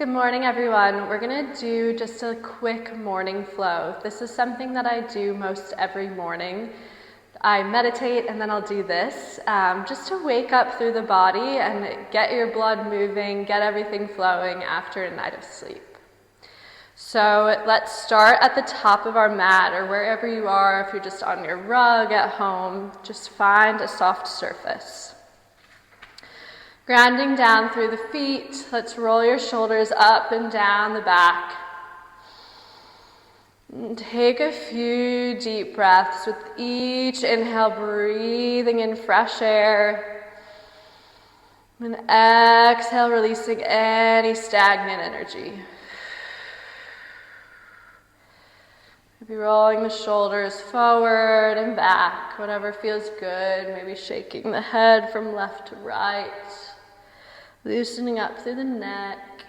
Good morning, everyone. We're going to do just a quick morning flow. This is something that I do most every morning. I meditate and then I'll do this just to wake up through the body and get your blood moving, get everything flowing after a night of sleep. So let's start at the top of our mat or wherever you are. If you're just on your rug at home, just find a soft surface. Grounding down through the feet, let's roll your shoulders up and down the back. And take a few deep breaths with each inhale, breathing in fresh air. And exhale, releasing any stagnant energy. Maybe rolling the shoulders forward and back, whatever feels good. Maybe shaking the head from left to right. Loosening up through the neck.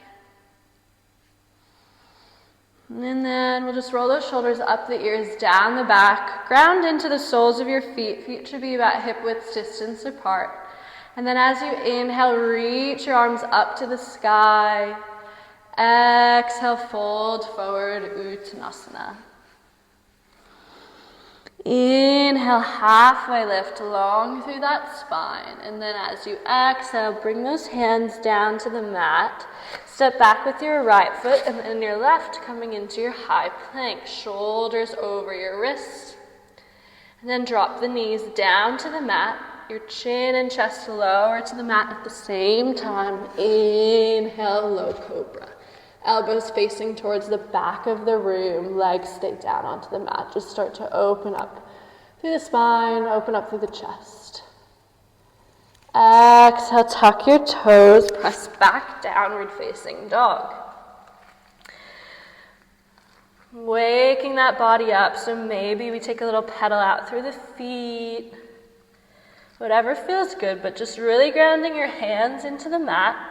And then we'll just roll those shoulders up the ears, down the back. Ground into the soles of your feet. Feet should be about hip width distance apart. And then as you inhale, reach your arms up to the sky. Exhale, fold forward, Uttanasana. Inhale, halfway lift long through that spine. And then as you exhale, bring those hands down to the mat. Step back with your right foot and then your left coming into your high plank. Shoulders over your wrists. And then drop the knees down to the mat. Your chin and chest lower to the mat at the same time. Inhale, low cobra. Elbows facing towards the back of the room, legs stay down onto the mat. Just start to open up through the spine, open up through the chest. Exhale, tuck your toes, press back, downward facing dog. Waking that body up, so maybe we take a little pedal out through the feet. Whatever feels good, but just really grounding your hands into the mat.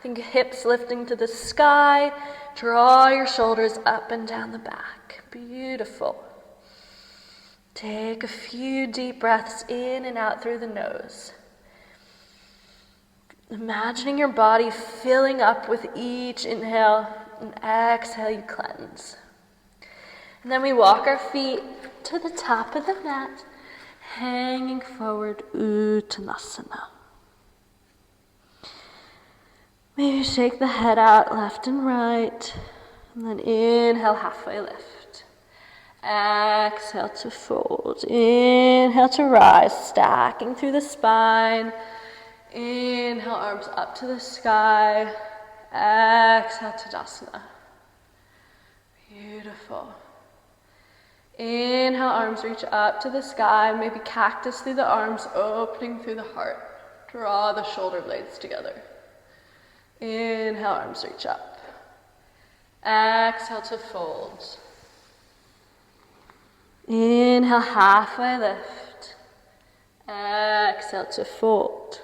Think hips lifting to the sky. Draw your shoulders up and down the back. Beautiful. Take a few deep breaths in and out through the nose. Imagining your body filling up with each inhale, and exhale, you cleanse. And then we walk our feet to the top of the mat, hanging forward, Uttanasana. Maybe shake the head out left and right, and then inhale, halfway lift. Exhale to fold. Inhale to rise, stacking through the spine. Inhale, arms up to the sky. Exhale, Tadasana. Beautiful. Inhale, arms reach up to the sky. Maybe cactus through the arms, opening through the heart. Draw the shoulder blades together. Inhale, arms reach up. Exhale to fold. Inhale, halfway lift. Exhale to fold.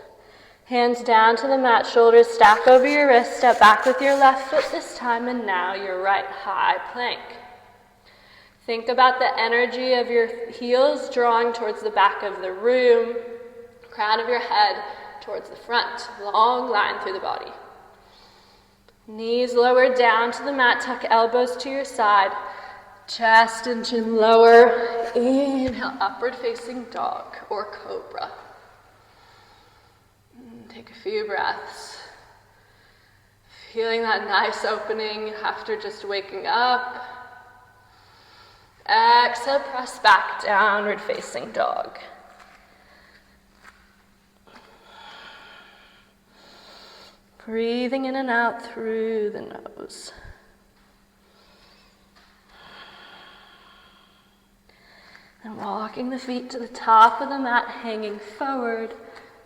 Hands down to the mat, shoulders stack over your wrist. Step back with your left foot this time, and now your right high plank. Think about the energy of your heels drawing towards the back of the room, crown of your head towards the front, long line through the body. Knees lower down to the mat, tuck elbows to your side, chest and chin lower. Inhale, upward facing dog or cobra. Take a few breaths. Feeling that nice opening after just waking up. Exhale, press back, downward facing dog. Breathing in and out through the nose. And walking the feet to the top of the mat, hanging forward,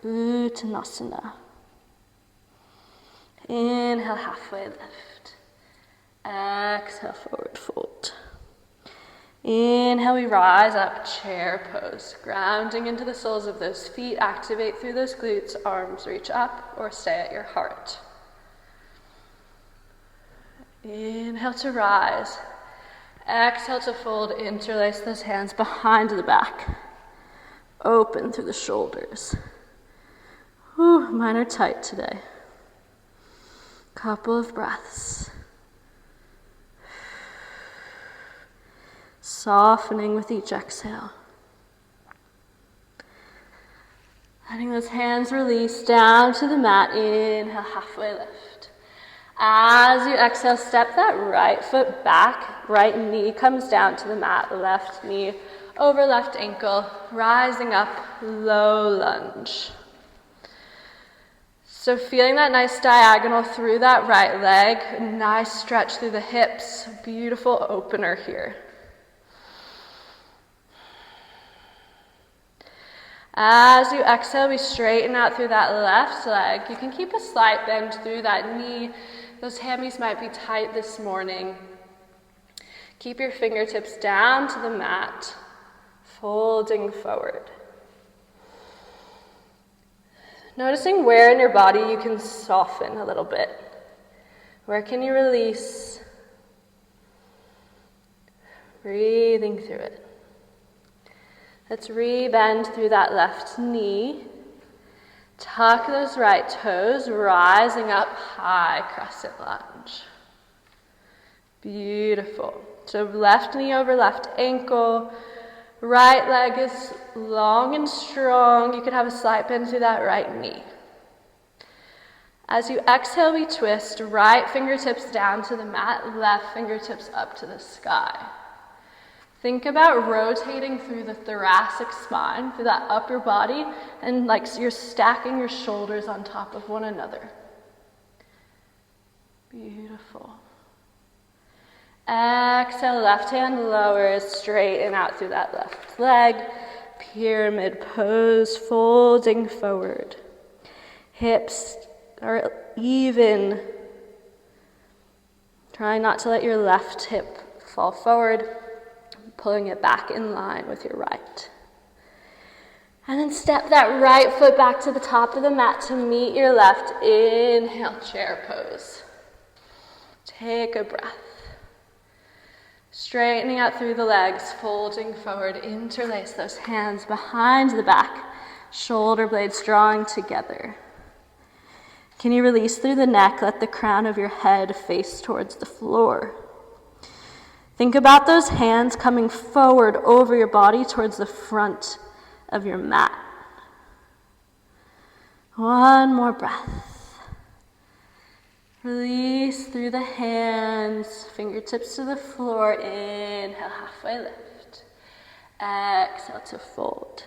Uttanasana. Inhale, halfway lift. Exhale, forward fold. Inhale, we rise up, chair pose. Grounding into the soles of those feet. Activate through those glutes. Arms reach up or stay at your heart. Inhale to rise. Exhale to fold. Interlace those hands behind the back. Open through the shoulders. Mine are tight today. Couple of breaths. Softening with each exhale. Letting those hands release down to the mat. Inhale, halfway lift. As you exhale, step that right foot back. Right knee comes down to the mat. Left knee over left ankle. Rising up, low lunge. So feeling that nice diagonal through that right leg. Nice stretch through the hips. Beautiful opener here. As you exhale, we straighten out through that left leg. You can keep a slight bend through that knee. Those hammies might be tight this morning. Keep your fingertips down to the mat, folding forward. Noticing where in your body you can soften a little bit. Where can you release? Breathing through it. Let's re-bend through that left knee. Tuck those right toes, rising up, high crescent lunge. Beautiful. So left knee over left ankle. Right leg is long and strong. You could have a slight bend through that right knee. As you exhale, we twist. Right fingertips down to the mat, left fingertips up to the sky. Think about rotating through the thoracic spine, through that upper body, and like you're stacking your shoulders on top of one another. Beautiful. Exhale, left hand lowers, straighten out through that left leg. Pyramid pose, folding forward. Hips are even. Try not to let your left hip fall forward. Pulling it back in line with your right. And then step that right foot back to the top of the mat to meet your left. Inhale, chair pose. Take a breath. Straightening out through the legs, folding forward, interlace those hands behind the back, shoulder blades drawing together. Can you release through the neck? Let the crown of your head face towards the floor. Think about those hands coming forward over your body towards the front of your mat. One more breath. Release through the hands, fingertips to the floor. Inhale, halfway lift. Exhale to fold.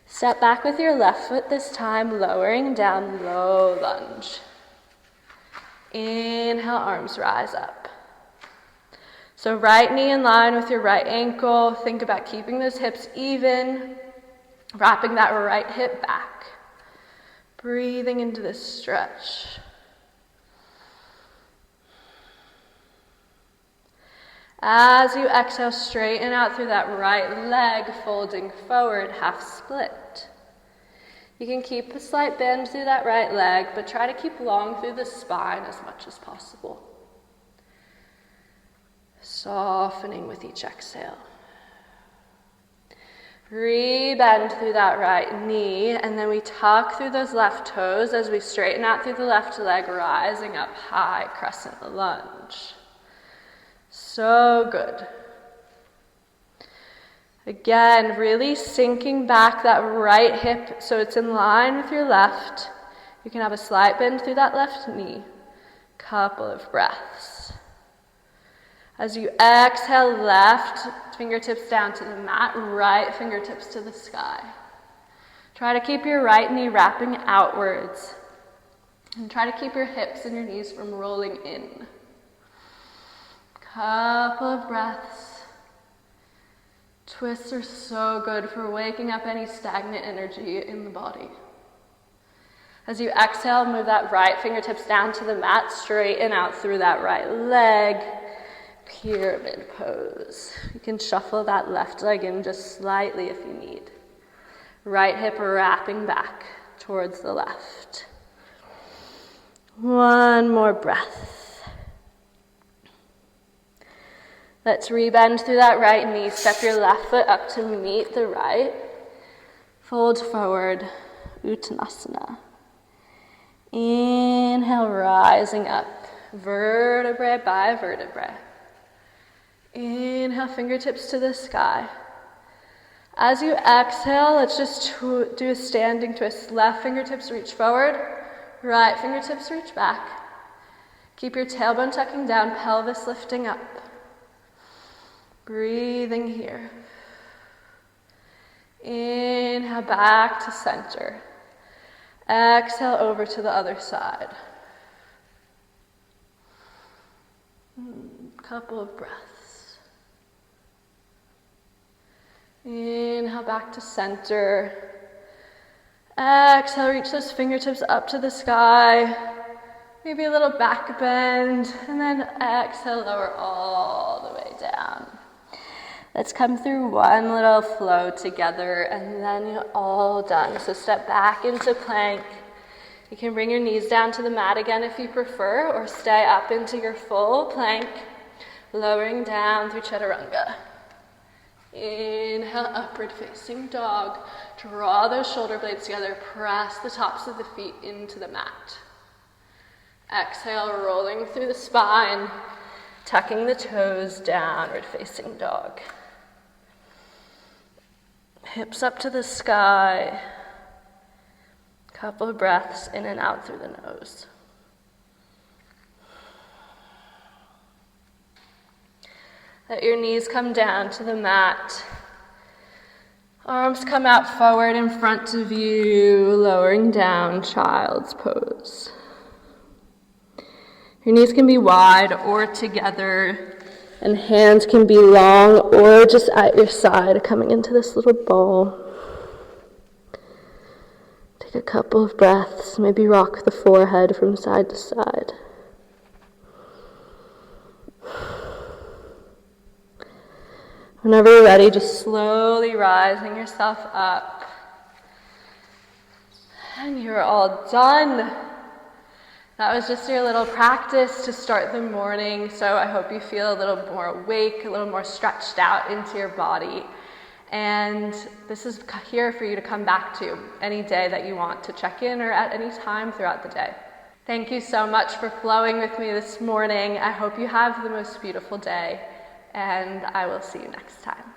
Step back with your left foot this time, lowering down, low lunge. Inhale, arms rise up. So right knee in line with your right ankle. Think about keeping those hips even, wrapping that right hip back. Breathing into this stretch. As you exhale, straighten out through that right leg, folding forward, half split. You can keep a slight bend through that right leg, but try to keep long through the spine as much as possible. Softening with each exhale. Re-bend through that right knee, and then we tuck through those left toes as we straighten out through the left leg, rising up high, crescent lunge. So good. Again, really sinking back that right hip so it's in line with your left. You can have a slight bend through that left knee. Couple of breaths. As you exhale, left fingertips down to the mat, right fingertips to the sky. Try to keep your right knee wrapping outwards. And try to keep your hips and your knees from rolling in. Couple of breaths. Twists are so good for waking up any stagnant energy in the body. As you exhale, move that right fingertips down to the mat, straighten out through that right leg. Pyramid pose. You can shuffle that left leg in just slightly if you need. Right hip wrapping back towards the left. One more breath. Let's rebend through that right knee. Step your left foot up to meet the right. Fold forward, Uttanasana. Inhale, rising up, vertebrae by vertebrae. Inhale, fingertips to the sky. As you exhale, let's just do a standing twist. Left fingertips reach forward, right fingertips reach back. Keep your tailbone tucking down, pelvis lifting up. Breathing here. Inhale, back to center. Exhale over to the other side. Couple of breaths. Inhale, back to center. Exhale, reach those fingertips up to the sky. Maybe a little back bend. And then exhale, lower all the way down. Let's come through one little flow together, and then you're all done. So step back into plank. You can bring your knees down to the mat again if you prefer, or stay up into your full plank, lowering down through chaturanga. Inhale, upward facing dog. Draw those shoulder blades together, press the tops of the feet into the mat. Exhale, rolling through the spine, tucking the toes, downward facing dog. Hips up to the sky. Couple of breaths in and out through the nose. Let your knees come down to the mat. Arms come out forward in front of you, lowering down, child's pose. Your knees can be wide or together. And hands can be long or just at your side, coming into this little bowl. Take a couple of breaths, maybe rock the forehead from side to side. Whenever you're ready, just slowly rising yourself up. And you're all done. That was just your little practice to start the morning, so I hope you feel a little more awake, a little more stretched out into your body. And this is here for you to come back to any day that you want to check in or at any time throughout the day. Thank you so much for flowing with me this morning. I hope you have the most beautiful day, and I will see you next time.